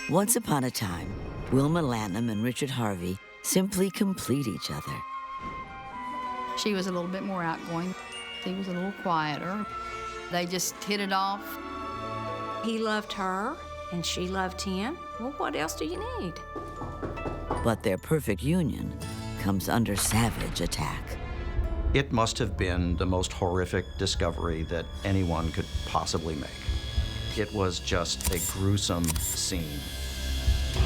Once upon a time, Wilma Lanham and Richard Harvey simply complete each other. She was a little bit more outgoing. He was a little quieter. They just hit it off. He loved her, and she loved him. Well, what else do you need? But their perfect union comes under savage attack. It must have been the most horrific discovery that anyone could possibly make. It was just a gruesome scene.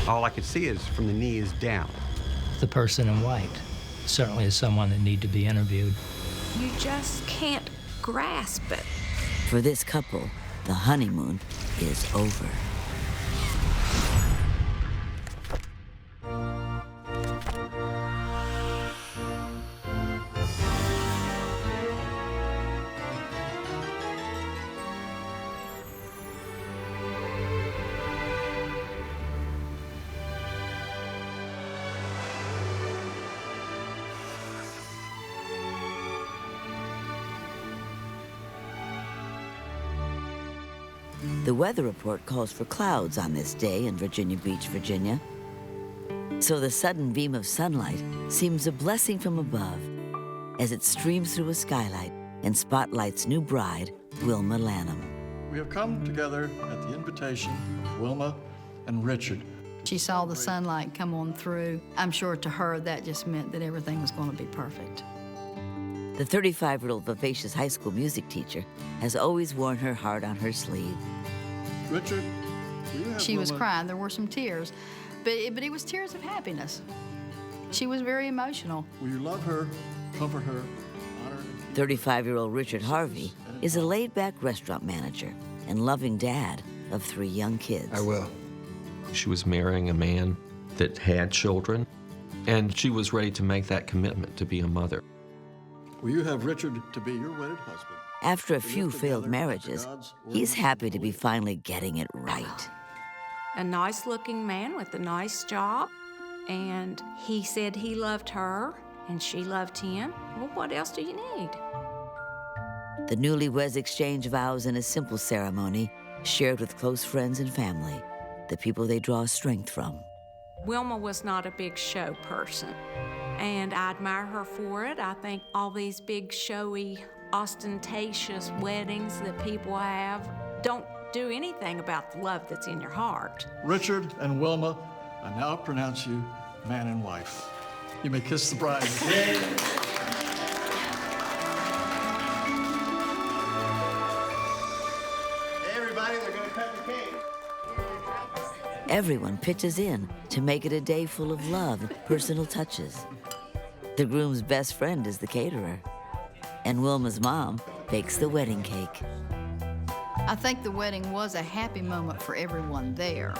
All I could see is from the knees down. The person in white certainly is someone that need to be interviewed. You just can't grasp it. For this couple, the honeymoon is over. The weather report calls for clouds on this day in Virginia Beach, Virginia. So the sudden beam of sunlight seems a blessing from above as it streams through a skylight and spotlights new bride, Wilma Lanham. We have come together at the invitation of Wilma and Richard. She saw the sunlight come on through. I'm sure to her that just meant that everything was going to be perfect. The 35-year-old vivacious high school music teacher has always worn her heart on her sleeve. Richard, do you have She was Wilma? crying. There were some tears, but it was tears of happiness. She was very emotional. Will you love her, comfort her, honor her? 35-year-old Richard Harvey is a laid-back restaurant manager and loving dad of 3 young kids. I will. She was marrying a man that had children, and she was ready to make that commitment to be a mother. Will you have Richard to be your wedded husband? After a few failed marriages, he's happy to be finally getting it right. A nice-looking man with a nice job, and he said he loved her, and she loved him. Well, what else do you need? The newlyweds exchange vows in a simple ceremony shared with close friends and family, the people they draw strength from. Wilma was not a big show person, and I admire her for it. I think all these big, showy, ostentatious weddings that people have don't do anything about the love that's in your heart. Richard and Wilma, I now pronounce you man and wife. You may kiss the bride. Hey, everybody, they're going to cut the cake. Everyone pitches in to make it a day full of love and personal touches. The groom's best friend is the caterer, and Wilma's mom bakes the wedding cake. I think the wedding was a happy moment for everyone there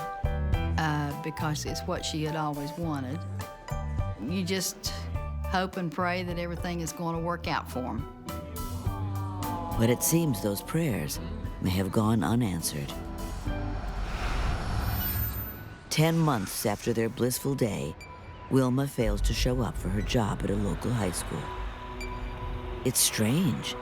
because it's what she had always wanted. You just hope and pray that everything is going to work out for them. But it seems those prayers may have gone unanswered. 10 months after their blissful day, Wilma fails to show up for her job at a local high school. It's strange.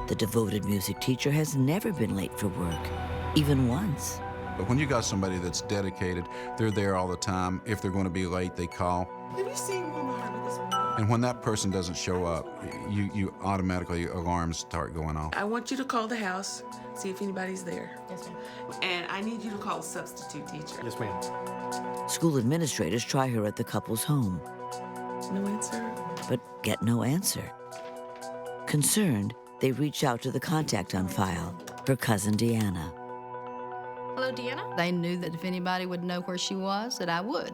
The devoted music teacher has never been late for work, even once. But when you got somebody that's dedicated, they're there all the time. If they're going to be late, they call. Have you seen Wilma Lanham this morning? And when that person doesn't show up, you automatically, alarms start going off. I want you to call the house, see if anybody's there. Yes, ma'am. And I need you to call a substitute teacher. Yes, ma'am. School administrators try her at the couple's home, No answer? but get no answer. Concerned, they reach out to the contact on file, her cousin Deanna. Hello, Deanna? They knew that if anybody would know where she was, that I would.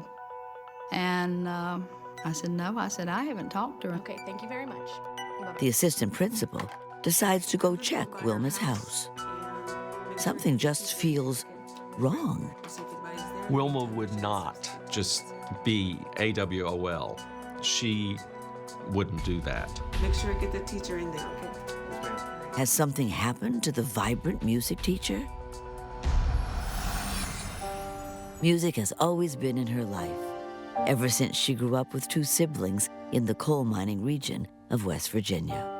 And I said, no. I said, I haven't talked to her. Okay, thank you very much. The assistant principal decides to go check Wilma's house. Something just feels wrong. Wilma would not just be AWOL. She wouldn't do that. Make sure you get the teacher in there, okay? Has something happened to the vibrant music teacher? Music has always been in her life, ever since she grew up with 2 siblings in the coal mining region of West Virginia.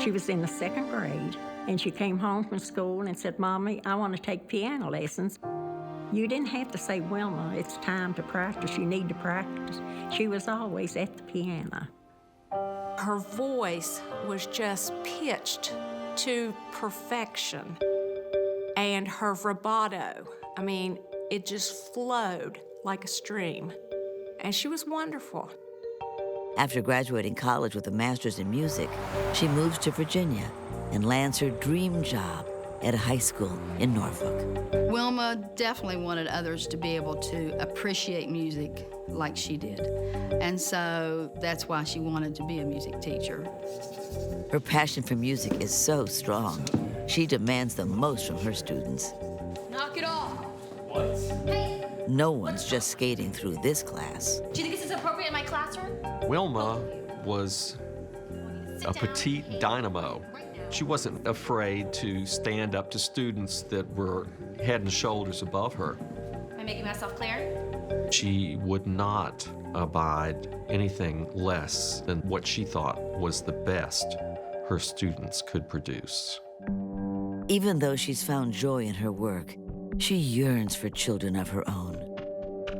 She was in the 2nd grade, and she came home from school and said, Mommy, I want to take piano lessons. You didn't have to say, Wilma, it's time to practice. You need to practice. She was always at the piano. Her voice was just pitched to perfection. And her vibrato, I mean, it just flowed like a stream. And she was wonderful. After graduating college with a master's in music, she moves to Virginia and lands her dream job at a high school in Norfolk. Wilma definitely wanted others to be able to appreciate music like she did. And so that's why she wanted to be a music teacher. Her passion for music is so strong, she demands the most from her students. Knock it off. What? Hey, No one's just skating through this class. do you think this is appropriate in my classroom? Wilma was a petite dynamo. She wasn't afraid to stand up to students that were head and shoulders above her. Am I making myself clear? She would not abide anything less than what she thought was the best her students could produce. Even though she's found joy in her work, she yearns for children of her own.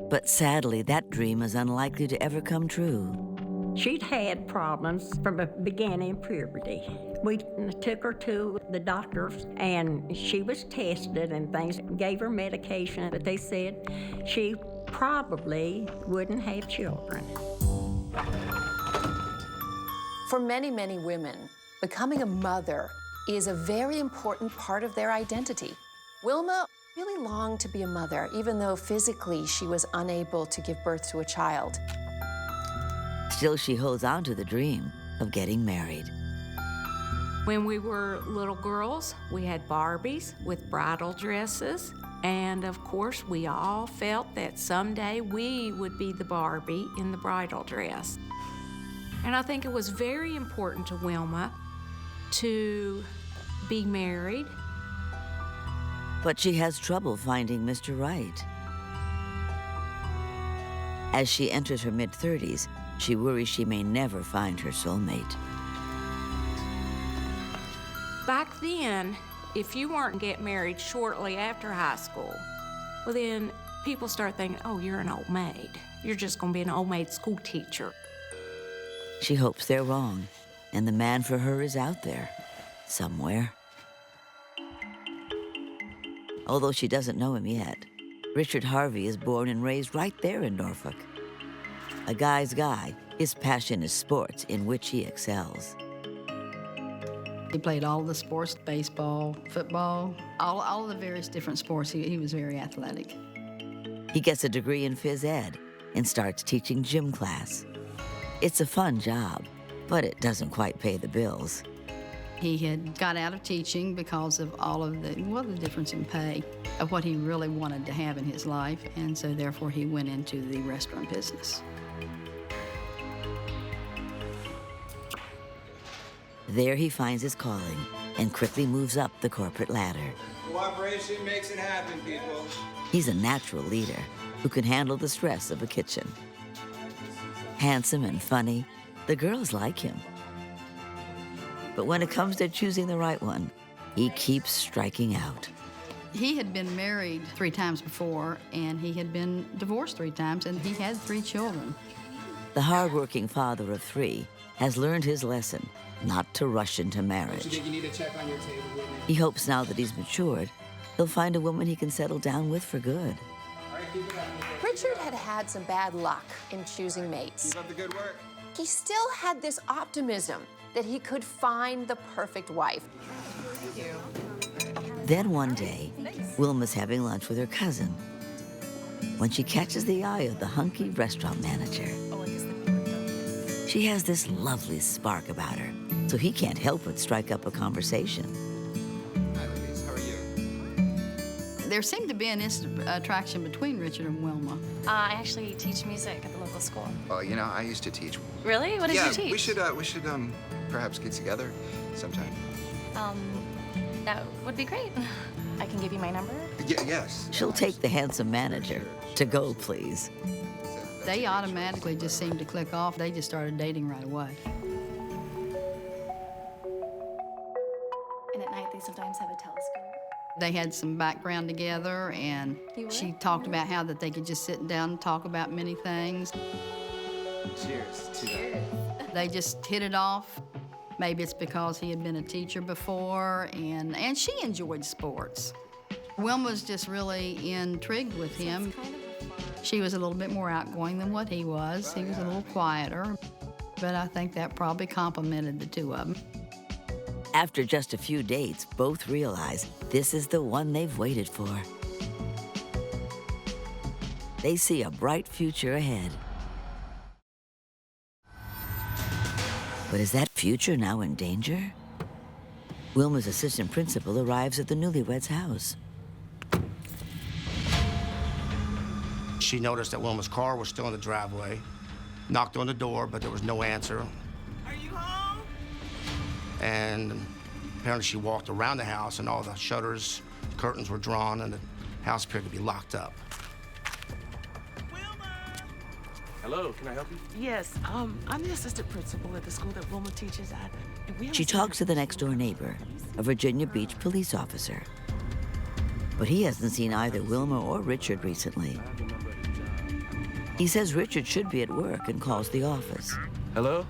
But sadly, that dream is unlikely to ever come true. She'd had problems from the beginning of puberty. We took her to the doctors, and she was tested and things, gave her medication, but they said she probably wouldn't have children. For many, many women, becoming a mother is a very important part of their identity. Wilma really longed to be a mother, even though physically she was unable to give birth to a child. Still, she holds on to the dream of getting married. When we were little girls, we had Barbies with bridal dresses. And of course, we all felt that someday we would be the Barbie in the bridal dress. And I think it was very important to Wilma to be married. But she has trouble finding Mr. Right. As she enters her mid-30s, she worries she may never find her soulmate. Back then, if you weren't get married shortly after high school, well then people start thinking, oh, you're an old maid. You're just gonna be an old maid school teacher. She hopes they're wrong, and the man for her is out there, somewhere. Although she doesn't know him yet, Richard Harvey is born and raised right there in Norfolk. A guy's guy, his passion is sports, in which he excels. He played all the sports, baseball, football, all the various different sports. He was very athletic. He gets a degree in phys ed and starts teaching gym class. It's a fun job, but it doesn't quite pay the bills. He had got out of teaching because of all of the difference in pay of what he really wanted to have in his life, and so therefore he went into the restaurant business. There he finds his calling and quickly moves up the corporate ladder. Cooperation makes it happen, people. He's a natural leader who can handle the stress of a kitchen. Handsome and funny, the girls like him. But when it comes to choosing the right one, he keeps striking out. He had been married 3 times before, and he had been divorced 3 times, and he had 3 children. The hardworking father of 3 has learned his lesson not to rush into marriage. You think you need a check on your table, Whitney? He hopes now that he's matured, he'll find a woman he can settle down with for good. All right, keep it up. Richard had had some bad luck in choosing mates. Keep up the good work. He still had this optimism that he could find the perfect wife. Then one day, Wilma's having lunch with her cousin when she catches the eye of the hunky restaurant manager. She has this lovely spark about her, so he can't help but strike up a conversation. Hi, ladies. How are you? There seemed to be an instant attraction between Richard and Wilma. I actually teach music at the local school. Well, you know, I used to teach. Really? What did you teach? We should perhaps get together sometime. That would be great. I can give you my number. Yes. She'll take the handsome manager to go, please. They automatically just seemed to click off. They just started dating right away. And at night, they sometimes have a telescope. They had some background together, and she talked about how that they could just sit down and talk about many things. Cheers. Cheers. They just hit it off. Maybe it's because he had been a teacher before, and she enjoyed sports. Wilma was just really intrigued with him. She was a little bit more outgoing than what he was. He was a little quieter, but I think that probably complimented the two of them. After just a few dates, both realize this is the one they've waited for. They see a bright future ahead. But is that future now in danger? Wilma's assistant principal arrives at the Newlyweds' house. She noticed that Wilma's car was still in the driveway, knocked on the door, but there was no answer. Are you home? And apparently she walked around the house and all the shutters, curtains were drawn, and the house appeared to be locked up. Hello, can I help you? Yes, I'm the assistant principal at the school that Wilma teaches at. She talks to the next-door neighbor, a Virginia Beach police officer. But he hasn't seen either Wilma or Richard recently. He says Richard should be at work and calls the office. Hello?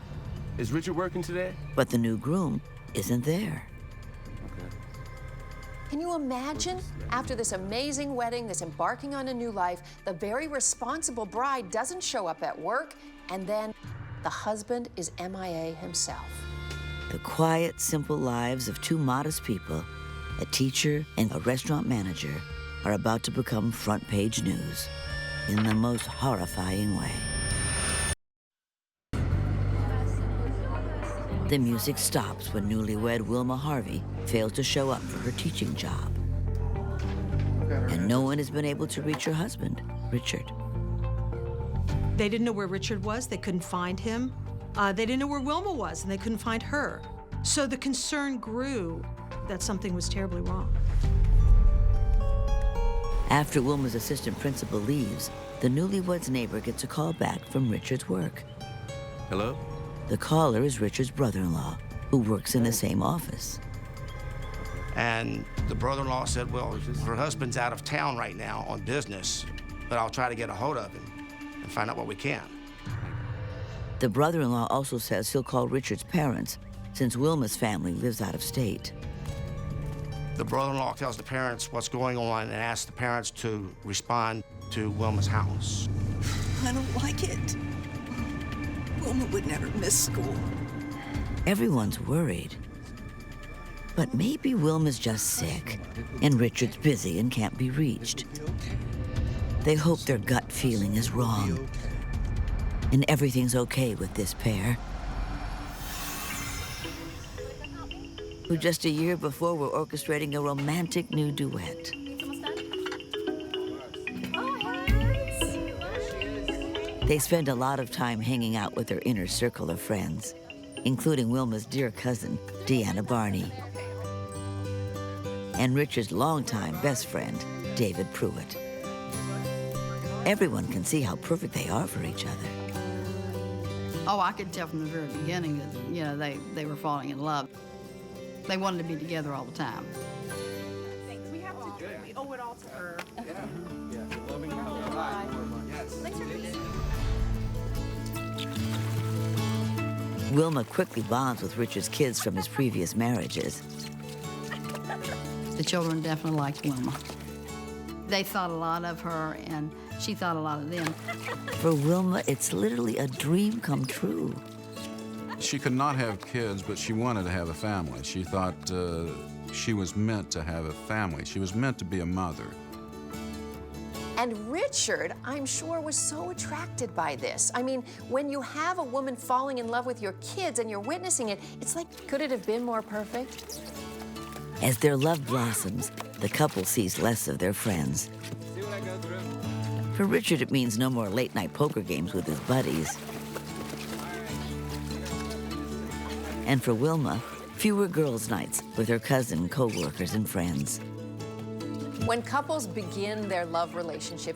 Is Richard working today? But the new groom isn't there. Can you imagine? After this amazing wedding, this embarking on a new life, the very responsible bride doesn't show up at work, and then the husband is MIA himself. The quiet, simple lives of two modest people, a teacher and a restaurant manager, are about to become front-page news in the most horrifying way. The music stops when newlywed Wilma Harvey fails to show up for her teaching job. And no one has been able to reach her husband, Richard. They didn't know where Richard was. They couldn't find him. They didn't know where Wilma was, and they couldn't find her. So the concern grew that something was terribly wrong. After Wilma's assistant principal leaves, the newlywed's neighbor gets a call back from Richard's work. Hello? The caller is Richard's brother-in-law, who works in the same office. And the brother-in-law said, well, her husband's out of town right now on business, but I'll try to get a hold of him and find out what we can. The brother-in-law also says he'll call Richard's parents, since Wilma's family lives out of state. The brother-in-law tells the parents what's going on and asks the parents to respond to Wilma's house. I don't like it. Wilma would never miss school. Everyone's worried. But maybe Wilma's just sick, and Richard's busy and can't be reached. They hope their gut feeling is wrong, and everything's okay with this pair, who just a year before were orchestrating a romantic new duet. They spend a lot of time hanging out with their inner circle of friends, including Wilma's dear cousin, Deanna Barney, and Richard's longtime best friend, David Pruitt. Everyone can see how perfect they are for each other. Oh, I could tell from the very beginning that, they were falling in love. They wanted to be together all the time. We owe it all to her. Wilma quickly bonds with Richard's kids from his previous marriages. The children definitely liked Wilma. They thought a lot of her, and she thought a lot of them. For Wilma, it's literally a dream come true. She could not have kids, but she wanted to have a family. She thought she was meant to have a family. She was meant to be a mother. And Richard, I'm sure, was so attracted by this. I mean, when you have a woman falling in love with your kids and you're witnessing it, it's like, could it have been more perfect? As their love blossoms, the couple sees less of their friends. For Richard, it means no more late-night poker games with his buddies. And for Wilma, fewer girls' nights with her cousin, co-workers, and friends. When couples begin their love relationship,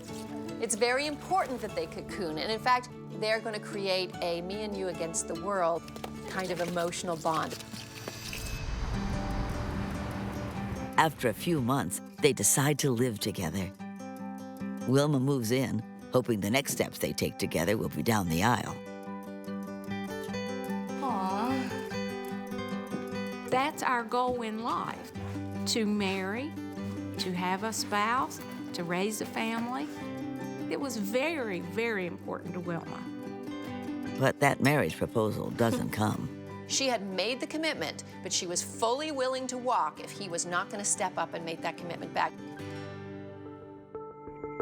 it's very important that they cocoon. And in fact, they're going to create a me and you against the world kind of emotional bond. After a few months, they decide to live together. Wilma moves in, hoping the next steps they take together will be down the aisle. Aww. That's our goal in life, to marry, to have a spouse, to raise a family. It was very, very important to Wilma. But that marriage proposal doesn't come. She had made the commitment, but she was fully willing to walk if he was not going to step up and make that commitment back.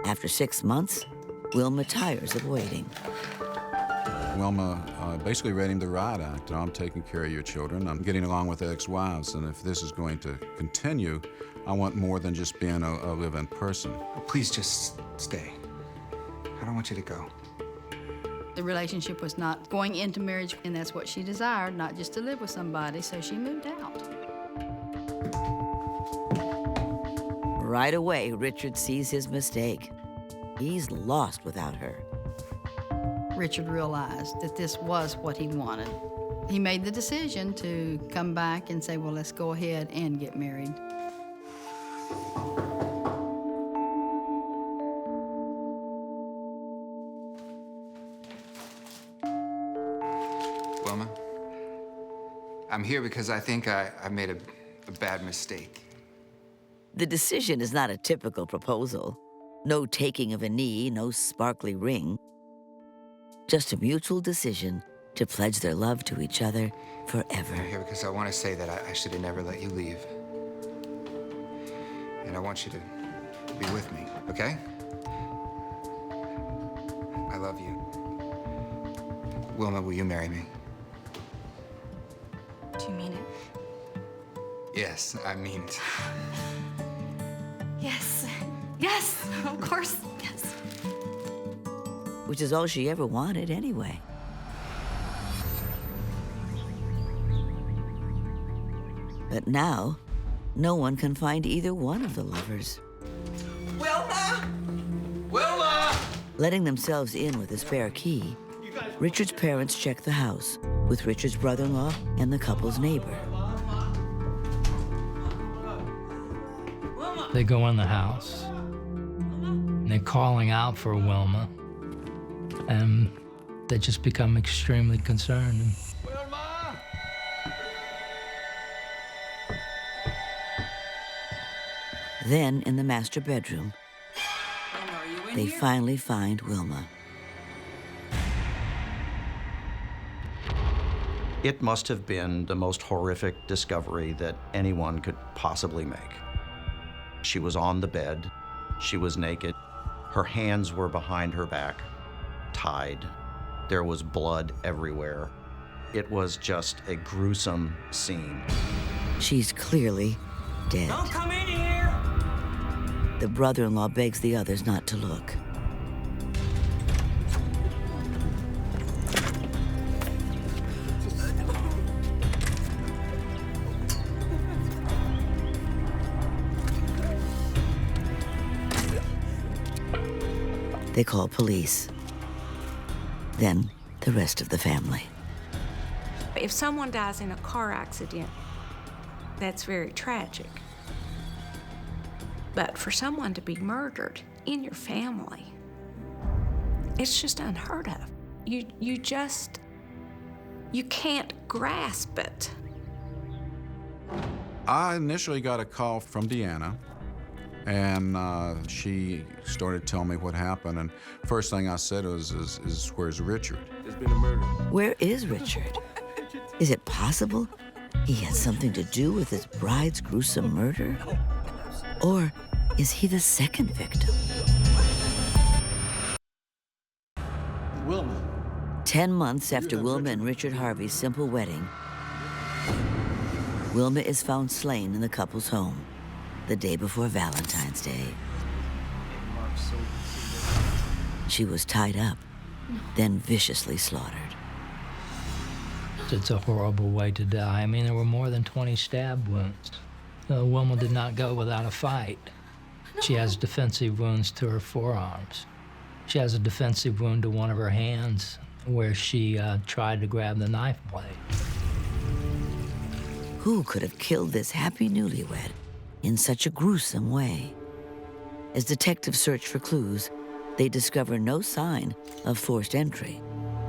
After 6 months, Wilma tires of waiting. Wilma basically read him the riot act. I'm taking care of your children. I'm getting along with ex-wives, and if this is going to continue, I want more than just being a live-in person. Please just stay. I don't want you to go. The relationship was not going into marriage, and that's what she desired, not just to live with somebody, so she moved out. Right away, Richard sees his mistake. He's lost without her. Richard realized that this was what he wanted. He made the decision to come back and say, well, let's go ahead and get married. Wilma, I'm here because I think I made a bad mistake. The decision is not a typical proposal. No taking of a knee, no sparkly ring. Just a mutual decision to pledge their love to each other forever. I'm here because I want to say that I should have never let you leave. And I want you to be with me, okay? I love you. Wilma, will you marry me? Do you mean it? Yes, I mean it. Yes. Yes, of course, yes. Which is all she ever wanted anyway. But now, no one can find either one of the lovers. Wilma! Wilma! Letting themselves in with a spare key, Richard's parents check the house with Richard's brother-in-law and the couple's neighbor. They go in the house, and they're calling out for Wilma, and they just become extremely concerned. Then, in the master bedroom, they finally find Wilma. It must have been the most horrific discovery that anyone could possibly make. She was on the bed. She was naked. Her hands were behind her back, tied. There was blood everywhere. It was just a gruesome scene. She's clearly dead. Don't come in here! The brother-in-law begs the others not to look. They call police. Then the rest of the family. If someone dies in a car accident, that's very tragic. But for someone to be murdered in your family, it's just unheard of. You can't grasp it. I initially got a call from Deanna, and she started telling me what happened. And first thing I said was, where's Richard? There's been a murder. Where is Richard? Is it possible he had something to do with his bride's gruesome murder? Or is he the second victim? Wilma. 10 months after Wilma and Richard Harvey's simple wedding, Wilma is found slain in the couple's home the day before Valentine's Day. She was tied up, then viciously slaughtered. It's a horrible way to die. I mean, there were more than 20 stab wounds. Wilma did not go without a fight. She has defensive wounds to her forearms. She has a defensive wound to one of her hands where she tried to grab the knife blade. Who could have killed this happy newlywed in such a gruesome way. As detectives search for clues, they discover no sign of forced entry.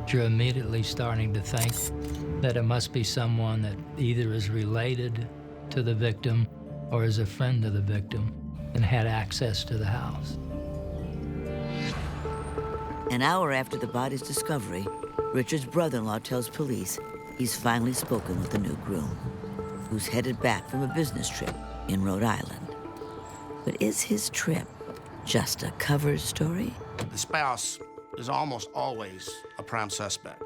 You're immediately starting to think that it must be someone that either is related to the victim or is a friend of the victim and had access to the house. An hour after the body's discovery, Richard's brother-in-law tells police he's finally spoken with the new groom, who's headed back from a business trip in Rhode Island. But is his trip just a cover story? The spouse is almost always a prime suspect.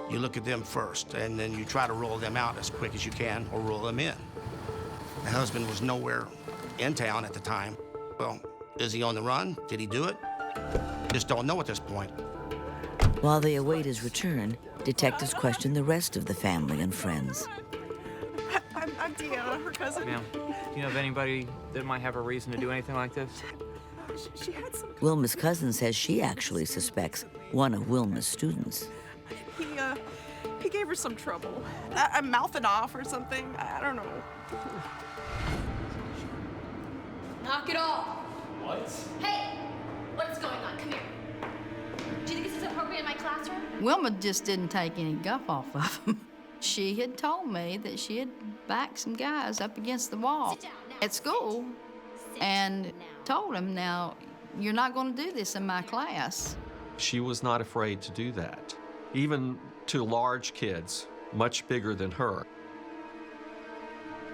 You look at them first, and then you try to rule them out as quick as you can or rule them in. The husband was nowhere in town at the time. Well, is he on the run? Did he do it? Just don't know at this point. While they await his return, detectives question the rest of the family and friends. I'm Deanna, her cousin. Ma'am, do you know of anybody that might have a reason to do anything like this? She had some... Wilma's cousin says she actually suspects one of Wilma's students. He gave her some trouble. I'm mouthing off or something. I don't know. Knock it off. What? Hey, what's going on? Come here. Do you think this is appropriate in my classroom? Wilma just didn't take any guff off of him. She had told me that she had backed some guys up against the wall at school and told him, now, you're not going to do this in my class. She was not afraid to do that, even to large kids, much bigger than her.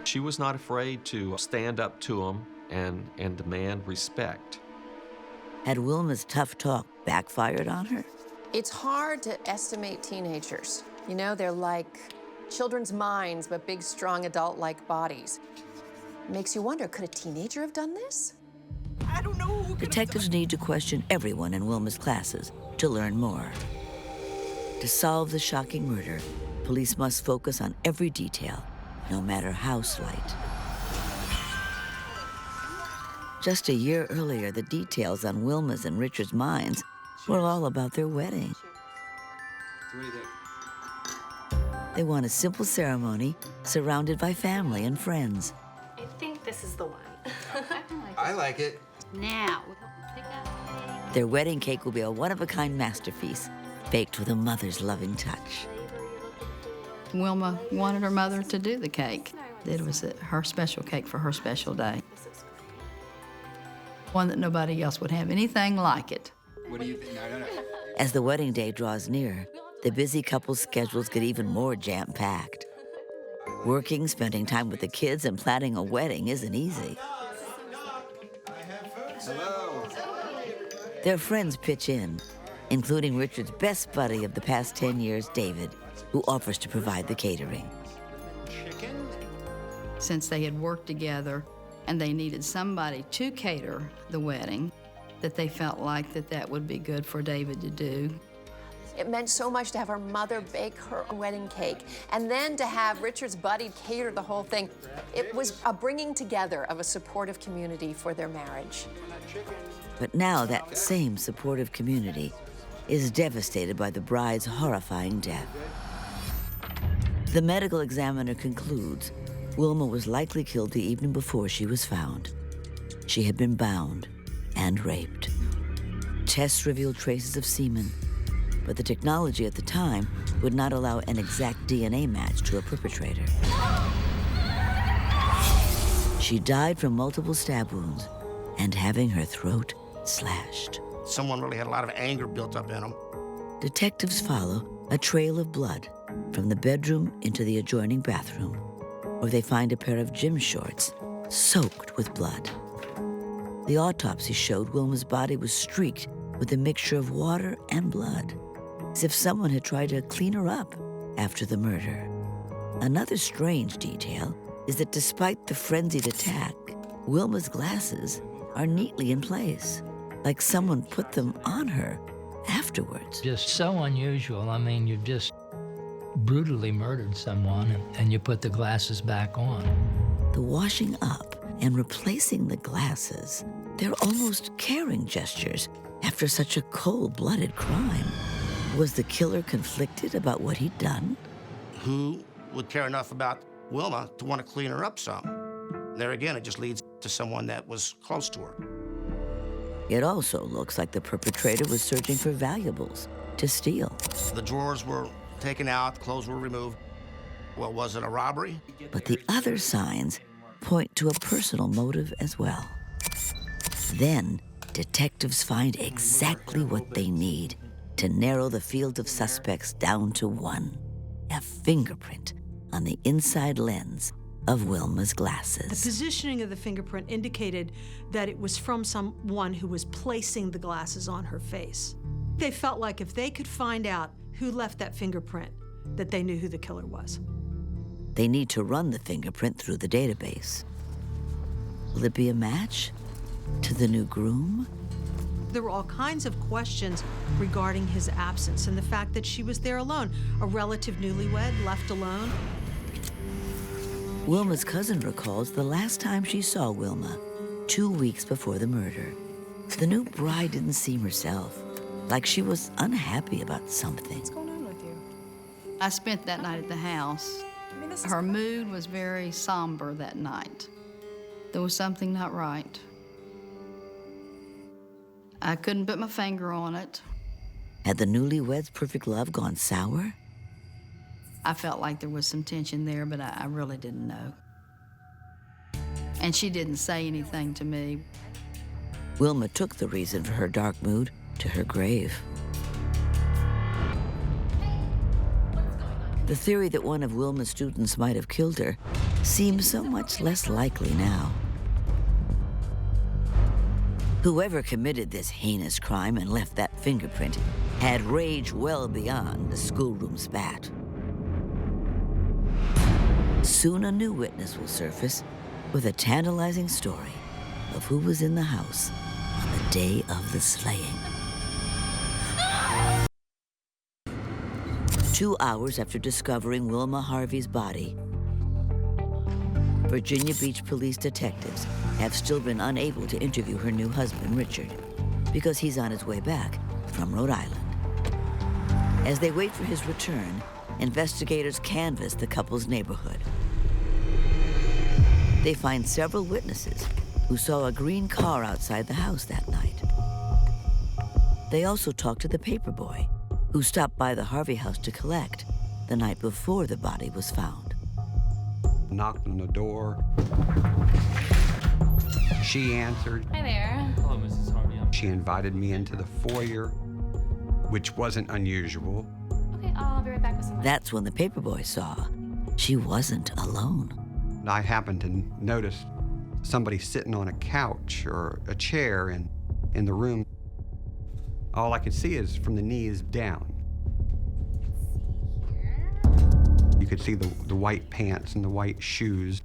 She was not afraid to stand up to them and demand respect. Had Wilma's tough talk backfired on her? It's hard to estimate teenagers. You know, they're like children's minds, but big, strong, adult-like bodies. Makes you wonder, could a teenager have done this? I don't know who could Detectives need to question everyone in Wilma's classes to learn more. To solve the shocking murder, police must focus on every detail, no matter how slight. Just a year earlier, the details on Wilma's and Richard's minds were all about their wedding. So what do you think? They want a simple ceremony surrounded by family and friends. I think this is the one. I like it. Now. Their wedding cake will be a one-of-a-kind masterpiece, baked with a mother's loving touch. Wilma wanted her mother to do the cake. It was her special cake for her special day. One that nobody else would have anything like it. What do you think? No. As the wedding day draws near, the busy couple's schedules get even more jam-packed. Working, spending time with the kids, and planning a wedding isn't easy. Hello. Their friends pitch in, including Richard's best buddy of the past 10 years, David, who offers to provide the catering. Since they had worked together and they needed somebody to cater the wedding, that they felt like that would be good for David to do. It meant so much to have her mother bake her wedding cake and then to have Richard's buddy cater the whole thing. It was a bringing together of a supportive community for their marriage. But now that same supportive community is devastated by the bride's horrifying death. The medical examiner concludes Wilma was likely killed the evening before she was found. She had been bound and raped. Tests revealed traces of semen, but the technology at the time would not allow an exact DNA match to a perpetrator. She died from multiple stab wounds and having her throat slashed. Someone really had a lot of anger built up in them. Detectives follow a trail of blood from the bedroom into the adjoining bathroom, where they find a pair of gym shorts soaked with blood. The autopsy showed Wilma's body was streaked with a mixture of water and blood, as if someone had tried to clean her up after the murder. Another strange detail is that despite the frenzied attack, Wilma's glasses are neatly in place, like someone put them on her afterwards. Just so unusual. I mean, you've just brutally murdered someone and you put the glasses back on. The washing up and replacing the glasses, they're almost caring gestures after such a cold-blooded crime. Was the killer conflicted about what he'd done? Who would care enough about Wilma to want to clean her up some? There again, it just leads to someone that was close to her. It also looks like the perpetrator was searching for valuables to steal. The drawers were taken out, the clothes were removed. Well, was it a robbery? But the other signs point to a personal motive as well. Then, detectives find exactly what they need to narrow the field of suspects down to one: a fingerprint on the inside lens of Wilma's The glasses. positioning of the fingerprint indicated that it was from someone who was placing the glasses on her face. They felt like if they could find out who left that fingerprint, that they knew who the killer was. They need to run the fingerprint through the database. Will it be a match to the new groom? There were all kinds of questions regarding his absence and the fact that she was there alone, a relative newlywed left alone. Wilma's cousin recalls the last time she saw Wilma, 2 weeks before the murder. The new bride didn't seem herself, like she was unhappy about something. What's going on with you? I spent that night at the house. Her mood was very somber that night. There was something not right. I couldn't put my finger on it. Had the newlyweds' perfect love gone sour? I felt like there was some tension there, but I really didn't know. And she didn't say anything to me. Wilma took the reason for her dark mood to her grave. The theory that one of Wilma's students might have killed her seems so much less likely now. Whoever committed this heinous crime and left that fingerprint had rage well beyond the schoolroom spat. Soon a new witness will surface with a tantalizing story of who was in the house on the day of the slaying. 2 hours after discovering Wilma Harvey's body, Virginia Beach police detectives have still been unable to interview her new husband, Richard, because he's on his way back from Rhode Island. As they wait for his return, investigators canvass the couple's neighborhood. They find several witnesses who saw a green car outside the house that night. They also talk to the paperboy who stopped by the Harvey house to collect the night before the body was found. Knocked on the door. She answered. Hi there. Hello, Mrs. Harvey. She invited me into the foyer, which wasn't unusual. Okay, I'll be right back with some lunch. That's when the paperboy saw she wasn't alone. I happened to notice somebody sitting on a couch or a chair in the room. All I could see is from the knees down. You could see the white pants and the white shoes.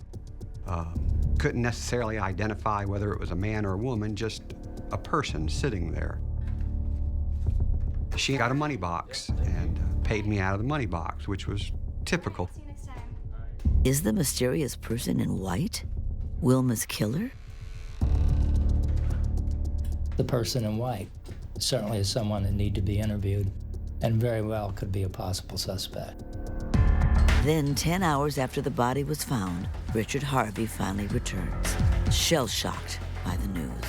Couldn't necessarily identify whether it was a man or a woman, just a person sitting there. She got a money box and paid me out of the money box, which was typical. Is the mysterious person in white Wilma's killer? The person in white certainly is someone that needs to be interviewed and very well could be a possible suspect. Then, 10 hours after the body was found, Richard Harvey finally returns, shell-shocked by the news.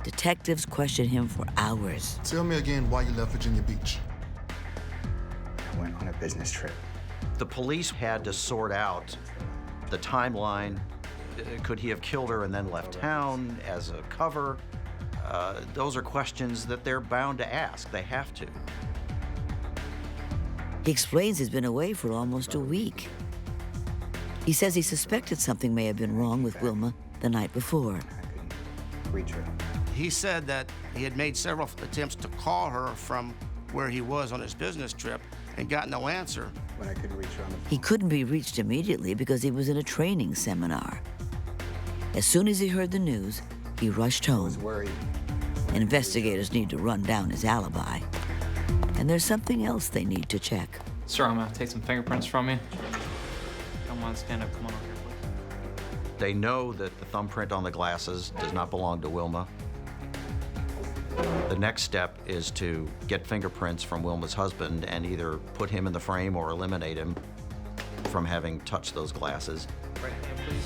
Detectives question him for hours. Tell me again why you left Virginia Beach. I went on a business trip. The police had to sort out the timeline. Could he have killed her and then left town as a cover? Those are questions that they're bound to ask. They have to. He explains he's been away for almost a week. He says he suspected something may have been wrong with Wilma the night before. Reach her. He said that he had made several attempts to call her from where he was on his business trip and got no answer. When I couldn't reach her on the phone. He couldn't be reached immediately because he was in a training seminar. As soon as he heard the news, he rushed home. I was worried. Investigators need to run down his alibi. And there's something else they need to check. Sir, I'm gonna take some fingerprints from you. Don't mind, stand up. Come on over here, please. They know that the thumbprint on the glasses does not belong to Wilma. The next step is to get fingerprints from Wilma's husband and either put him in the frame or eliminate him from having touched those glasses. Right hand, please.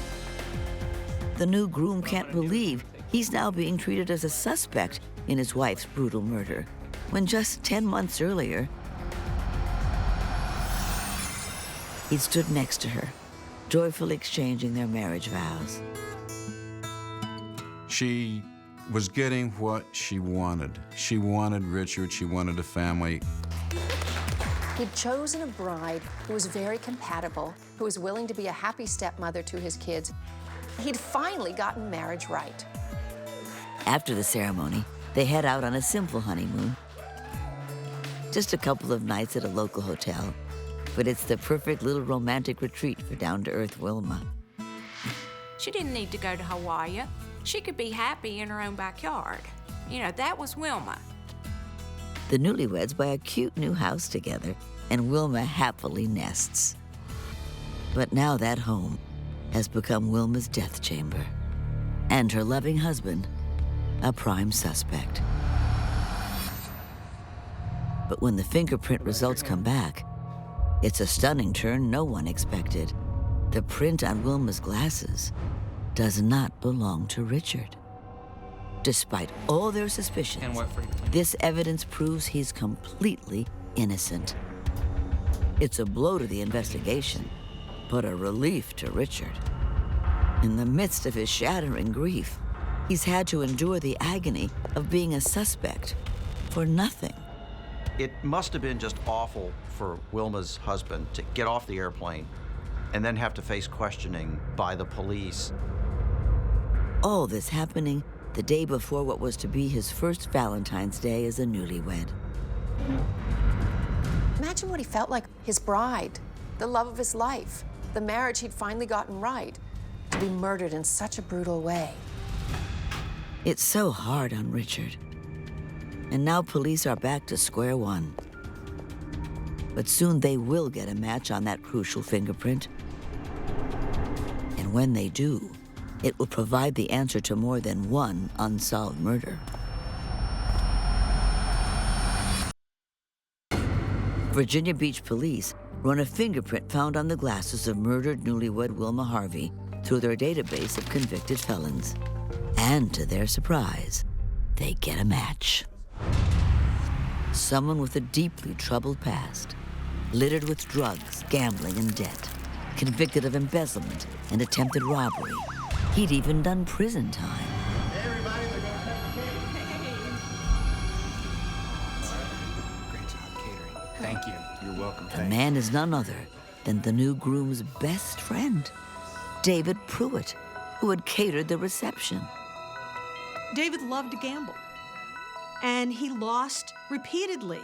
The new groom can't believe he's now being treated as a suspect in his wife's brutal murder, when just 10 months earlier, he'd stood next to her, joyfully exchanging their marriage vows. She was getting what she wanted. She wanted Richard, she wanted a family. He'd chosen a bride who was very compatible, who was willing to be a happy stepmother to his kids. He'd finally gotten marriage right. After the ceremony, they head out on a simple honeymoon. Just a couple of nights at a local hotel, but it's the perfect little romantic retreat for down-to-earth Wilma. She didn't need to go to Hawaii. She could be happy in her own backyard. You know, that was Wilma. The newlyweds buy a cute new house together, and Wilma happily nests. But now that home has become Wilma's death chamber, and her loving husband, a prime suspect. But when the fingerprint results come back, it's a stunning turn no one expected. The print on Wilma's glasses does not belong to Richard. Despite all their suspicions, this evidence proves he's completely innocent. It's a blow to the investigation, but a relief to Richard. In the midst of his shattering grief, he's had to endure the agony of being a suspect for nothing. It must have been just awful for Wilma's husband to get off the airplane and then have to face questioning by the police. All this happening the day before what was to be his first Valentine's Day as a newlywed. Imagine what he felt like, his bride, the love of his life, the marriage he'd finally gotten right, to be murdered in such a brutal way. It's so hard on Richard. And now police are back to square one. But soon they will get a match on that crucial fingerprint. And when they do, it will provide the answer to more than one unsolved murder. Virginia Beach police run a fingerprint found on the glasses of murdered newlywed Wilma Harvey through their database of convicted felons. And to their surprise, they get a match. Someone with a deeply troubled past, littered with drugs, gambling, and debt, convicted of embezzlement and attempted robbery. He'd even done prison time. Great job catering. Thank you. You're welcome. The man is none other than the new groom's best friend, David Pruitt, who had catered the reception. David loved to gamble, and he lost repeatedly.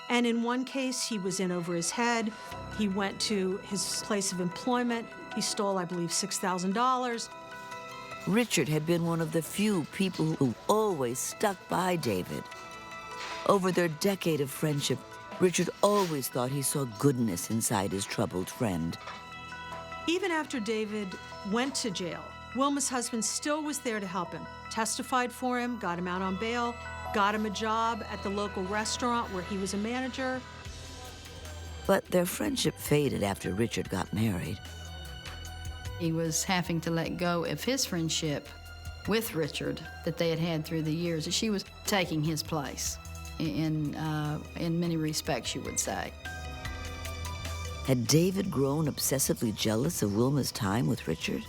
And in one case, he was in over his head. He went to his place of employment. He stole, I believe, $6,000. Richard had been one of the few people who always stuck by David. Over their decade of friendship, Richard always thought he saw goodness inside his troubled friend. Even after David went to jail, Wilma's husband still was there to help him, testified for him, got him out on bail, got him a job at the local restaurant where he was a manager. But their friendship faded after Richard got married. He was having to let go of his friendship with Richard that they had had through the years. She was taking his place in many respects, you would say. Had David grown obsessively jealous of Wilma's time with Richard?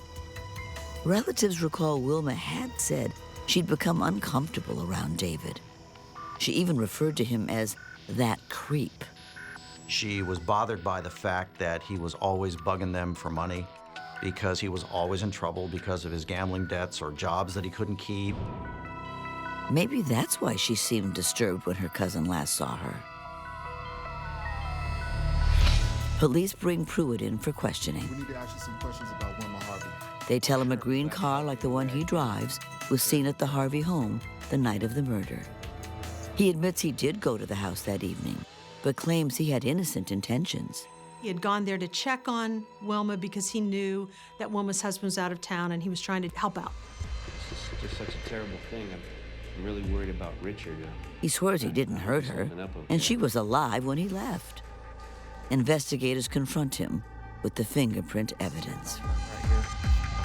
Relatives recall Wilma had said she'd become uncomfortable around David. She even referred to him as that creep. She was bothered by the fact that he was always bugging them for money because he was always in trouble because of his gambling debts or jobs that he couldn't keep. Maybe that's why she seemed disturbed when her cousin last saw her. Police bring Pruitt in for questioning. We need to ask you some questions about Wilma Harvey. They tell him a green car like the one he drives was seen at the Harvey home the night of the murder. He admits he did go to the house that evening, but claims he had innocent intentions. He had gone there to check on Wilma because he knew that Wilma's husband was out of town and he was trying to help out. It's just such a terrible thing. I'm really worried about Richard. He swears he didn't hurt her, and she was alive when he left. Investigators confront him with the fingerprint evidence.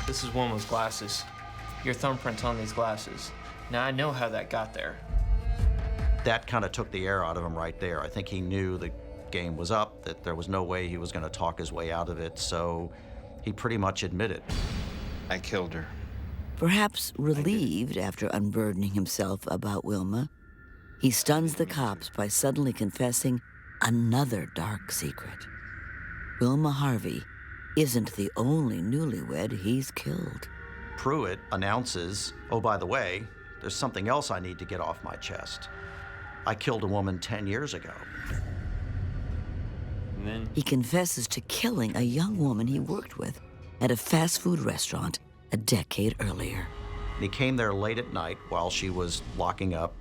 This is Wilma's glasses. your thumbprint's on these glasses. Now I know how that got there. That kind of took the air out of him right there. I think he knew the game was up, that there was no way he was going to talk his way out of it, so he pretty much admitted. I killed her. Perhaps relieved after unburdening himself about Wilma, he stuns the cops by suddenly confessing another dark secret. Wilma Harvey isn't the only newlywed he's killed. Pruitt announces, oh, by the way, there's something else I need to get off my chest. I killed a woman 10 years ago. And then He confesses to killing a young woman he worked with at a fast food restaurant a decade earlier. He came there late at night while she was locking up,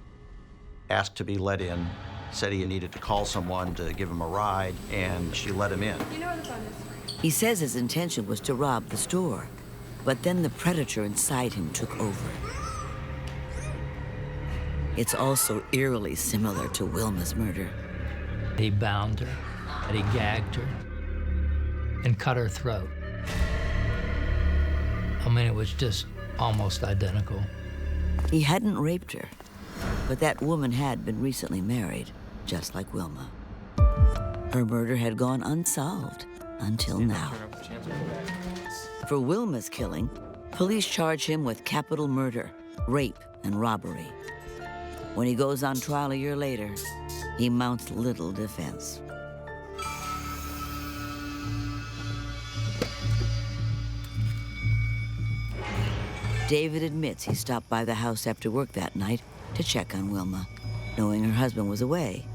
asked to be let in, said he needed to call someone to give him a ride, and she let him in. You know where the phone is? He says his intention was to rob the store, but then the predator inside him took over. It's also eerily similar to Wilma's murder. He bound her, and he gagged her, and cut her throat. I mean, it was just almost identical. He hadn't raped her, but that woman had been recently married, just like Wilma. Her murder had gone unsolved until now. For Wilma's killing, police charge him with capital murder, rape, and robbery. When he goes on trial a year later, he mounts little defense. David admits he stopped by the house after work that night to check on Wilma, knowing her husband was away.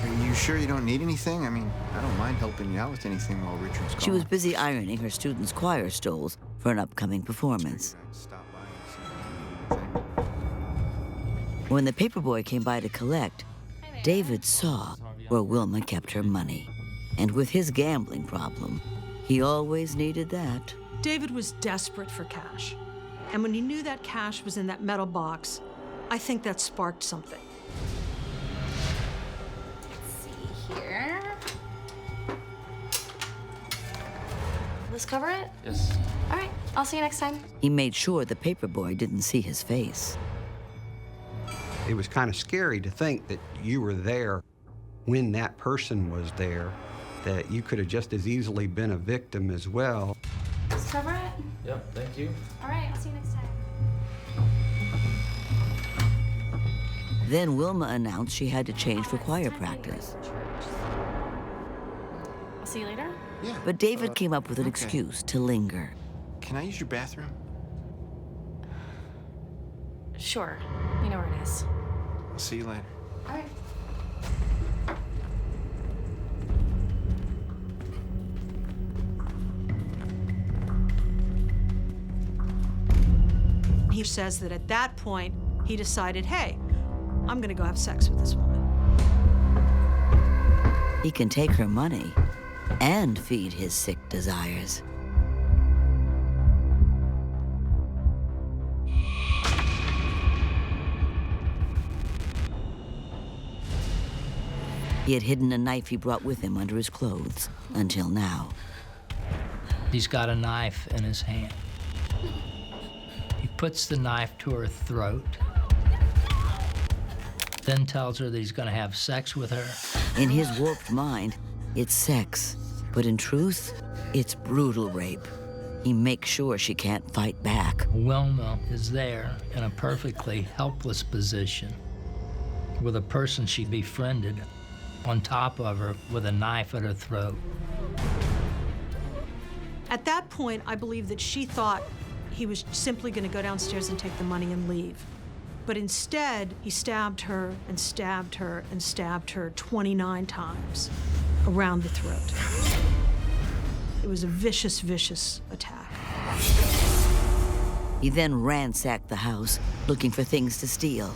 Are you sure you don't need anything? I mean, I don't mind helping you out with anything while Richard's gone. She was busy ironing her students' choir stoles for an upcoming performance. When the paperboy came by to collect, David saw where Wilma kept her money. And with his gambling problem, he always needed that. David was desperate for cash. And when he knew that cash was in that metal box, I think that sparked something. Let's see here. Let's cover it? Yes. All right, I'll see you next time. He made sure the paperboy didn't see his face. It was kind of scary to think that you were there when that person was there, that you could have just as easily been a victim as well. Let's cover it? Yep, thank you. All right, I'll see you next time. Then Wilma announced she had to change for choir practice. I'll see you later. Yeah. But David came up with an okay. excuse to linger. Can I use your bathroom? Sure. You know where it is. I'll see you later. All right. He says that at that point, he decided, hey, I'm gonna go have sex with this woman. He can take her money and feed his sick desires. He had hidden a knife he brought with him under his clothes until now. He's got a knife in his hand. He puts the knife to her throat, then tells her that he's gonna have sex with her. In his warped mind, it's sex, but in truth, it's brutal rape. He makes sure she can't fight back. Wilma is there in a perfectly helpless position with a person she befriended on top of her with a knife at her throat. At that point, I believe that she thought he was simply going to go downstairs and take the money and leave. But instead, he stabbed her and stabbed her and stabbed her 29 times around the throat. It was a vicious, vicious attack. He then ransacked the house, looking for things to steal.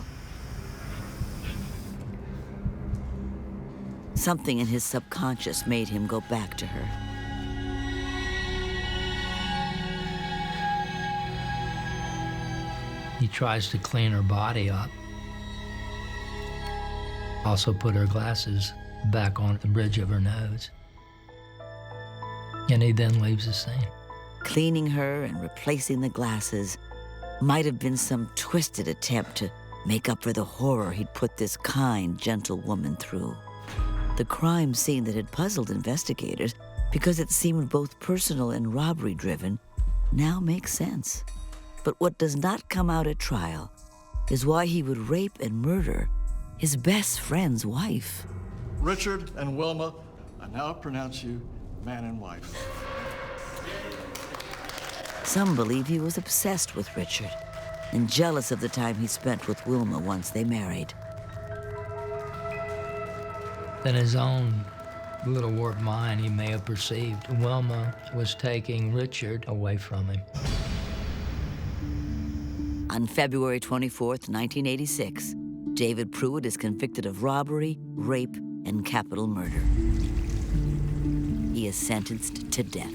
Something in his subconscious made him go back to her. He tries to clean her body up. Also put her glasses back on the bridge of her nose. And he then leaves the scene. cleaning her and replacing the glasses might have been some twisted attempt to make up for the horror he'd put this kind, gentle woman through. The crime scene that had puzzled investigators because it seemed both personal and robbery-driven now makes sense. But what does not come out at trial is why he would rape and murder his best friend's wife. Richard and Wilma, I now pronounce you man and wife. Some believe he was obsessed with Richard and jealous of the time he spent with Wilma once they married. In his own little warped mind, he may have perceived Wilma was taking Richard away from him. On February 24th, 1986, David Pruitt is convicted of robbery, rape, and capital murder. He is sentenced to death.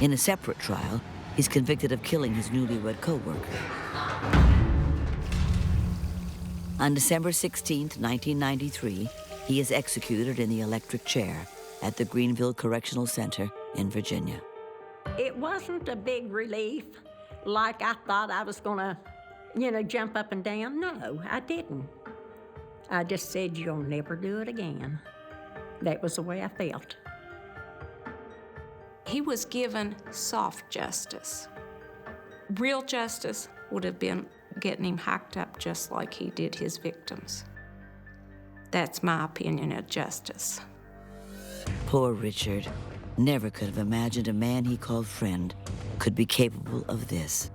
In a separate trial, he's convicted of killing his newlywed co-worker. On December 16th, 1993, he is executed in the electric chair at the Greenville Correctional Center in Virginia. It wasn't a big relief, like I thought I was gonna, jump up and down. No, I didn't. I just said, you'll never do it again. That was the way I felt. He was given soft justice. Real justice would have been getting him hacked up just like he did his victims. That's my opinion of justice. Poor Richard never could have imagined a man he called friend could be capable of this.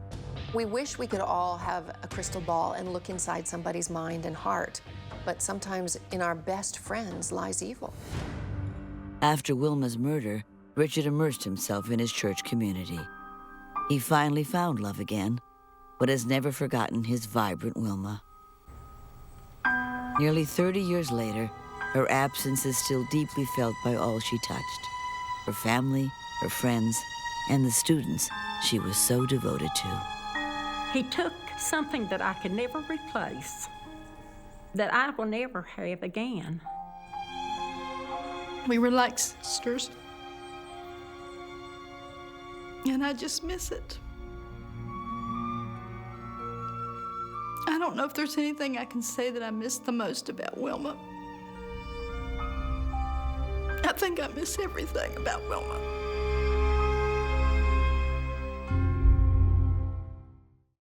We wish we could all have a crystal ball and look inside somebody's mind and heart, but sometimes in our best friends lies evil. After Wilma's murder, Richard immersed himself in his church community. He finally found love again, but has never forgotten his vibrant Wilma. Nearly 30 years later, her absence is still deeply felt by all she touched, her family, her friends, and the students she was so devoted to. He took something that I could never replace, that I will never have again. We were like sisters. And I just miss it. I don't know if there's anything I can say that I miss the most about Wilma. I think I miss everything about Wilma.